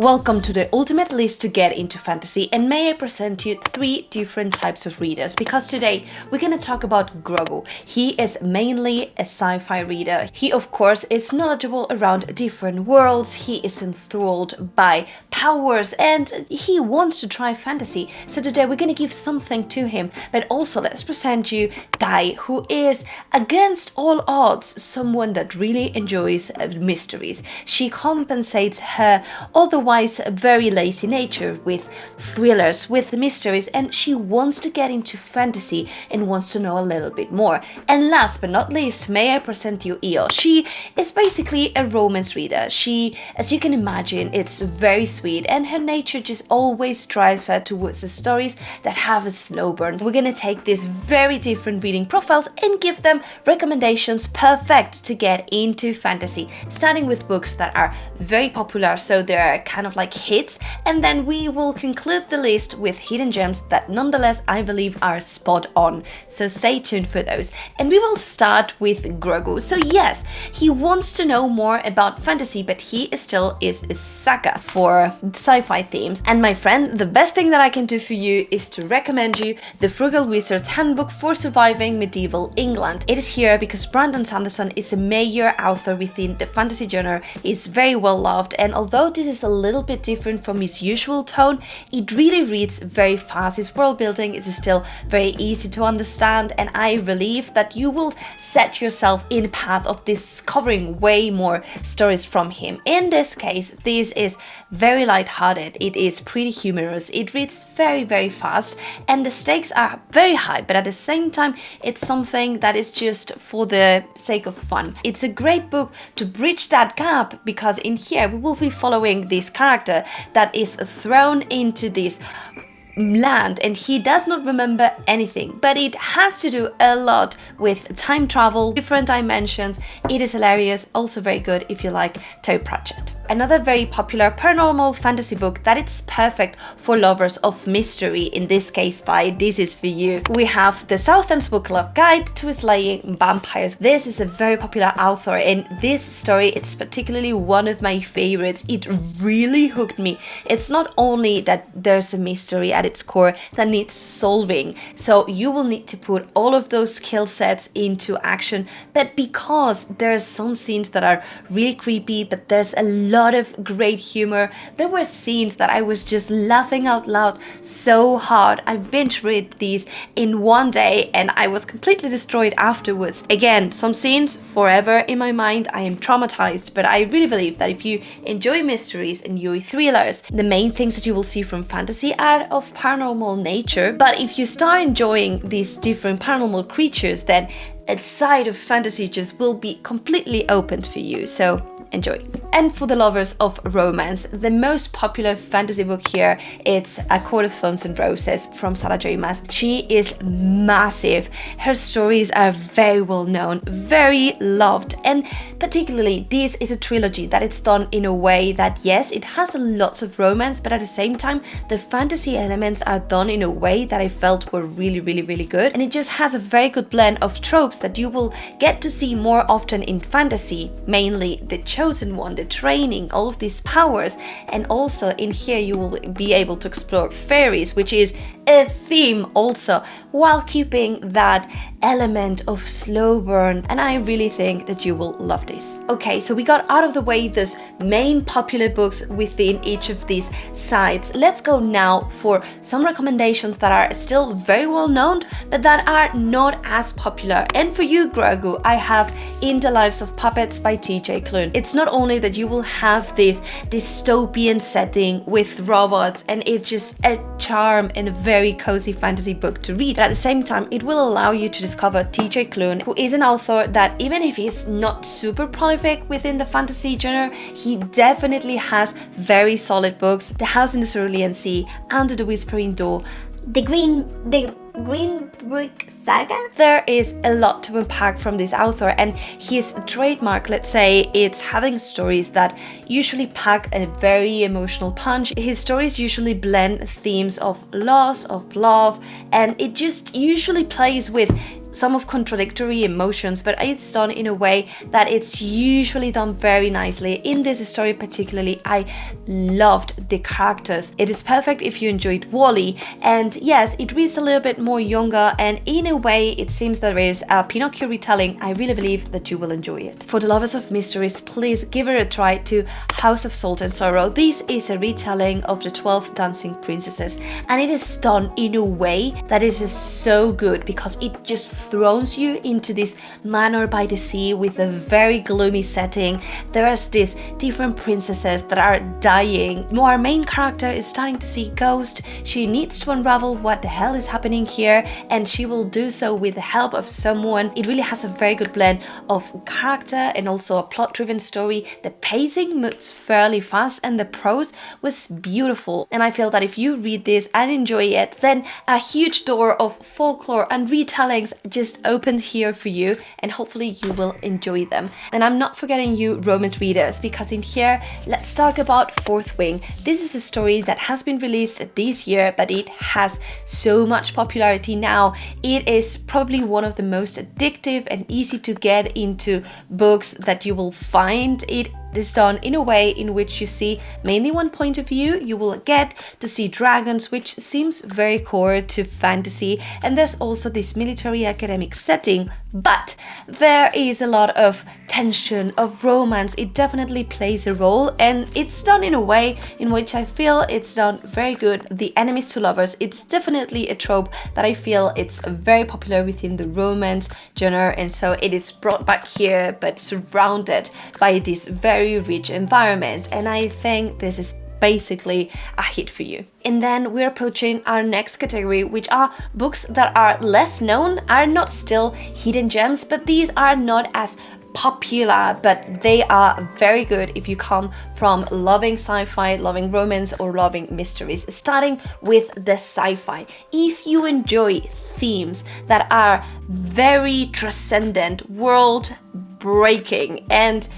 Welcome to the ultimate list to get into fantasy, and may I present you 3 different types of readers, because today we're gonna talk about Grogu. He is mainly a sci-fi reader. He of course is knowledgeable around different worlds, he is enthralled by powers, and he wants to try fantasy. So today we're gonna give something to him, but also let's present you Dai, who is, against all odds, someone that really enjoys mysteries. She compensates her otherwise very lazy nature with thrillers, with mysteries, and she wants to get into fantasy and wants to know a little bit more. And last but not least, may I present you Io. She is basically a romance reader. She, as you can imagine, it's very sweet, and her nature just always drives her towards the stories that have a slow burn. We're gonna take these very different reading profiles and give them recommendations perfect to get into fantasy, starting with books that are very popular, so they're kind of like hits, and then we will conclude the list with hidden gems that nonetheless I believe are spot on. So stay tuned for those. And we will start with Grogu. So yes, he wants to know more about fantasy, but he still is a sucker for sci-fi themes. And my friend, the best thing that I can do for you is to recommend you The Frugal Wizard's Handbook for Surviving Medieval England. It is here because Brandon Sanderson is a major author within the fantasy genre. He's very well loved, and although this is a little bit different from his usual tone, it really reads very fast. His world building is still very easy to understand, and I believe that you will set yourself in the path of discovering way more stories from him. In this case, this is very light-hearted, it is pretty humorous, it reads very fast, and the stakes are very high, but at the same time it's something that is just for the sake of fun. It's a great book to bridge that gap, because in here we will be following this character that is thrown into this land and he does not remember anything, but it has to do a lot with time travel, different dimensions. It is hilarious, also very good if you like Terry Pratchett. Another very popular paranormal fantasy book that it's perfect for lovers of mystery. In this case, this is for you. We have the Southern Book Club Guide to Slaying Vampires. This is a very popular author, and this story, it's particularly one of my favorites. It really hooked me. It's not only that there's a mystery at its core that needs solving, so you will need to put all of those skill sets into action, but because there are some scenes that are really creepy, but there's a lot of great humor. There were scenes that I was just laughing out loud so hard. I binge read these in one day and I was completely destroyed afterwards. Again, some scenes forever in my mind. I am traumatized, but I really believe that if you enjoy mysteries and enjoy thrillers, the main things that you will see from fantasy are of paranormal nature. But if you start enjoying these different paranormal creatures, then a side of fantasy just will be completely opened for you. So enjoy. And for the lovers of romance, the most popular fantasy book here, it's A Court of Thorns and Roses from Sarah J. Maas. She is massive. Her stories are very well known, very loved, and particularly this is a trilogy that it's done in a way that, yes, it has lots of romance, but at the same time the fantasy elements are done in a way that I felt were really good, and it just has a very good blend of tropes that you will get to see more often in fantasy, mainly the chosen one, the training, all of these powers, and also in here you will be able to explore fairies, which is a theme also, while keeping that element of slow burn, and I really think that you will love this. Okay, so we got out of the way those main popular books within each of these sites. Let's go now for some recommendations that are still very well known, but that are not as popular. And for you, Grogu, I have In the Lives of Puppets by TJ Klune. It's not only that you will have this dystopian setting with robots, and it's just a charm and a very cozy fantasy book to read, but at the same time it will allow you to discover TJ Klune, who is an author that, even if he's not super prolific within the fantasy genre, he definitely has very solid books. The House in the Cerulean Sea, Under the Whispering Door, The Green Brick Saga? There is a lot to unpack from this author, and his trademark, let's say, it's having stories that usually pack a very emotional punch. His stories usually blend themes of loss, of love, and it just usually plays with some of contradictory emotions, but it's done in a way that it's usually done very nicely. In this story particularly, I loved the characters. It is perfect if you enjoyed Wall-E, and yes, it reads a little bit more younger, and in a way it seems there is a Pinocchio retelling. I really believe that you will enjoy it. For the lovers of mysteries, please give it a try to House of Salt and Sorrow. This is a retelling of the 12 Dancing Princesses, and it is done in a way that is just so good because it just throws you into this manor by the sea with a very gloomy setting. There's these different princesses that are dying. Our main character is starting to see ghosts. She needs to unravel what the hell is happening here, and she will do so with the help of someone. It really has a very good blend of character and also a plot-driven story. The pacing moves fairly fast and the prose was beautiful, and I feel that if you read this and enjoy it, then a huge door of folklore and retellings just opened here for you, and hopefully you will enjoy them. And I'm not forgetting you romance readers, because in here let's talk about Fourth Wing. This is a story that has been released this year, but it has so much popularity now. It is probably one of the most addictive and easy to get into books that you will find. It is done in a way in which you see mainly one point of view. You will get to see dragons, which seems very core to fantasy, and there's also this military academic setting, but there is a lot of tension, of romance. It definitely plays a role, and it's done in a way in which I feel it's done very good. The enemies to lovers, it's definitely a trope that I feel it's very popular within the romance genre, and so it is brought back here but surrounded by this very rich environment, and I think this is basically a hit for you. And then we're approaching our next category, which are books that are less known, are not still hidden gems, but these are not as popular, but they are very good if you come from loving sci-fi, loving romance, or loving mysteries. Starting with the sci-fi. If you enjoy themes that are very transcendent, world breaking, and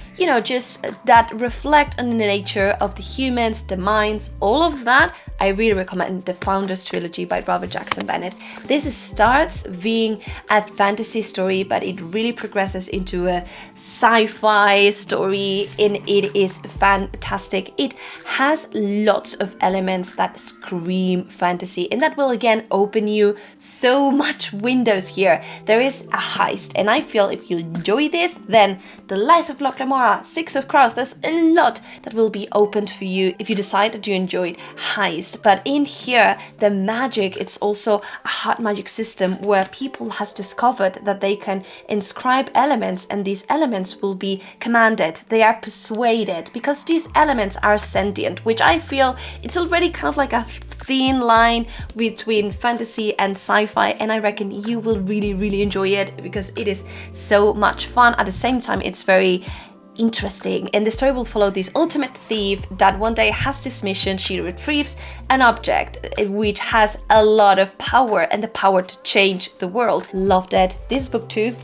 just that reflect on the nature of the humans, the minds, all of that, I really recommend the Founders Trilogy by Robert Jackson Bennett. This starts being a fantasy story, but it really progresses into a sci-fi story, and it is fantastic. It has lots of elements that scream fantasy, and that will again open you so much windows here. There is a heist, and I feel if you enjoy this, then The Lies of Locke Lamora, Six of Crows, there's a lot that will be opened for you if you decide that you enjoyed heist. But in here, the magic, it's also a hard magic system where people has discovered that they can inscribe elements, and these elements will be commanded. They are persuaded because these elements are sentient, which I feel it's already kind of like a thin line between fantasy and sci-fi, and I reckon you will really enjoy it because it is so much fun. At the same time, it's very interesting, and the story will follow this ultimate thief that one day has this mission. She retrieves an object which has a lot of power, and the power to change the world. Loved it. This book too,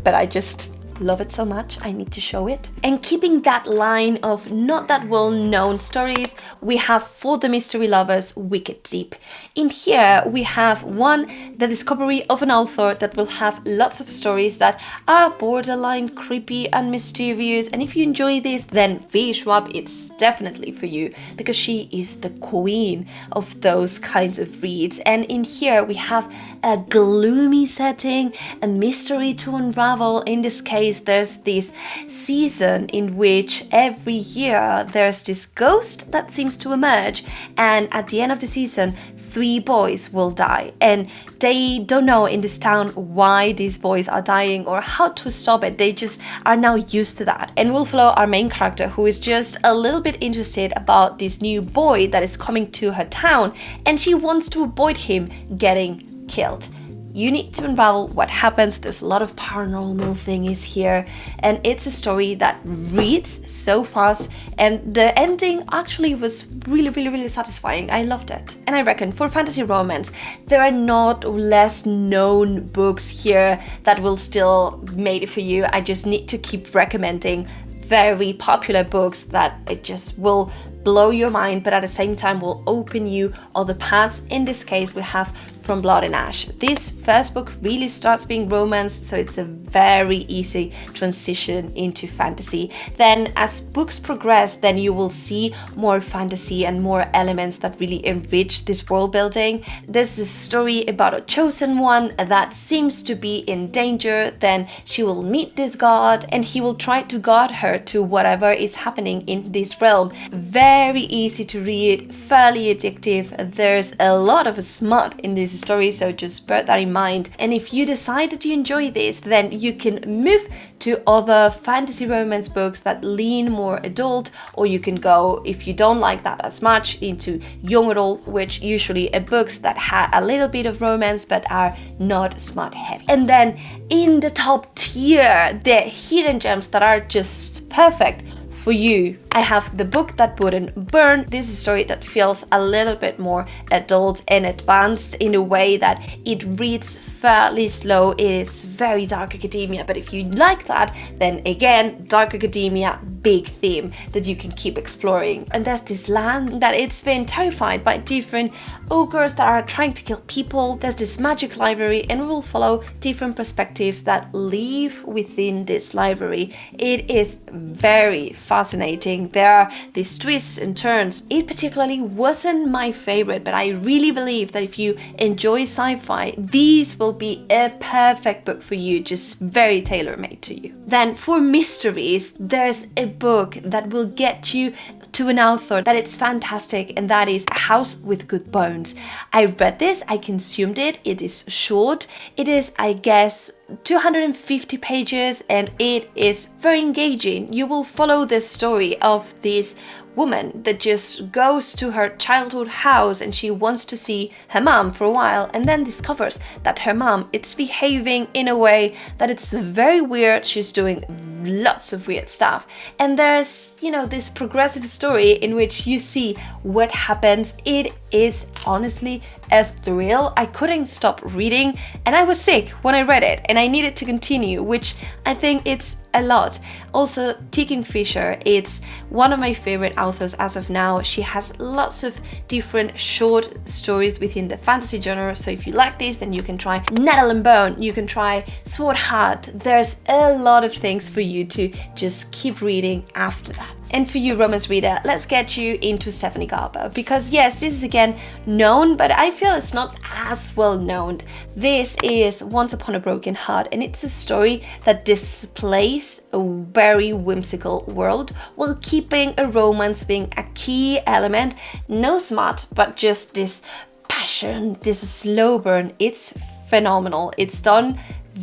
but I just love it so much, I need to show it. And keeping that line of not that well-known stories, we have for the mystery lovers, Wicked Deep. In here, we have the discovery of an author that will have lots of stories that are borderline creepy and mysterious. And if you enjoy this, then V. Schwab, it's definitely for you, because she is the queen of those kinds of reads. And in here, we have a gloomy setting, a mystery to unravel. In this case, there's this season in which every year there's this ghost that seems to emerge, and at the end of the season 3 boys will die, and they don't know in this town why these boys are dying or how to stop it. They just are now used to that, and we'll follow our main character, who is just a little bit interested about this new boy that is coming to her town, and she wants to avoid him getting killed. You need to unravel what happens. There's a lot of paranormal things here, and it's a story that reads so fast, and the ending actually was really satisfying. I loved it. And I reckon for fantasy romance, there are not less known books here that will still made it for you. I just need to keep recommending very popular books that it just will blow your mind, but at the same time will open you other paths. In this case, we have from Blood and Ash. This first book really starts being romance, so it's a very easy transition into fantasy. Then as books progress, then you will see more fantasy and more elements that really enrich this world building. There's this story about a chosen one that seems to be in danger. Then she will meet this god and he will try to guide her to whatever is happening in this realm. Very easy to read, fairly addictive. There's a lot of smut in this story, so just bear that in mind. And if you decide that you enjoy this, then you can move to other fantasy romance books that lean more adult, or you can go, if you don't like that as much, into young adult, which usually are books that have a little bit of romance but are not smut heavy. And then in the top tier, the hidden gems that are just perfect for you, I have The Book That Wouldn't Burn. This is a story that feels a little bit more adult and advanced in a way that it reads fairly slow. It is very dark academia, but if you like that, then again, dark academia, big theme that you can keep exploring. And there's this land that it's been terrified by different ogres that are trying to kill people. There's this magic library, and we will follow different perspectives that live within this library. It is very fascinating. There are these twists and turns. It particularly wasn't my favorite, but I really believe that if you enjoy sci-fi, these will be a perfect book for you, just very tailor-made to you. Then for mysteries, there's a book that will get you to an author that it's fantastic, and that is A House with Good Bones. I read this, I consumed it. It is short. It is, I guess, 250 pages, and it is very engaging. You will follow the story of this woman that just goes to her childhood house and she wants to see her mom for a while, and then discovers that her mom is behaving in a way that it's very weird. She's doing lots of weird stuff, and there's, you know, this progressive story in which you see what happens. It is honestly a thrill. I couldn't stop reading, and I was sick when I read it, and I needed to continue, which I think it's a lot. Also, T. Kingfisher, it's one of my favorite authors as of now. She has lots of different short stories within the fantasy genre, so if you like this, then you can try Nettle and Bone, you can try Sword Heart. There's a lot of things for you to just keep reading after that. And for you, romance reader, let's get you into Stephanie Garber, because yes, this is again known, but I feel it's not as well known. This is Once Upon a Broken Heart, and it's a story that displays a very whimsical world while keeping a romance being a key element. No smut, but just this passion, this slow burn. It's phenomenal. It's done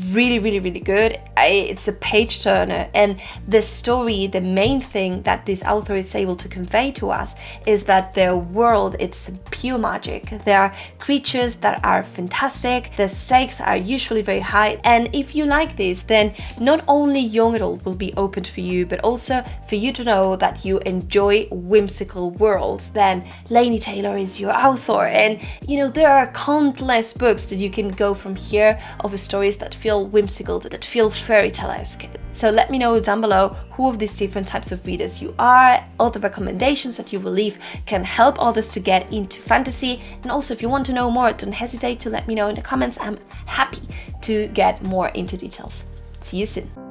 really good. It's a page turner, and the story, the main thing that this author is able to convey to us is that their world, it's pure magic. There are creatures that are fantastic, the stakes are usually very high, and if you like this, then not only young adult will be open for you, but also for you to know that you enjoy whimsical worlds, then Laini Taylor is your author. And you know, there are countless books that you can go from here of stories that feel whimsical, that feel fairy tale-esque. So let me know down below who of these different types of readers you are. All the recommendations that you will leave can help others to get into fantasy. And also, if you want to know more, don't hesitate to let me know in the comments. I'm happy to get more into details. See you soon.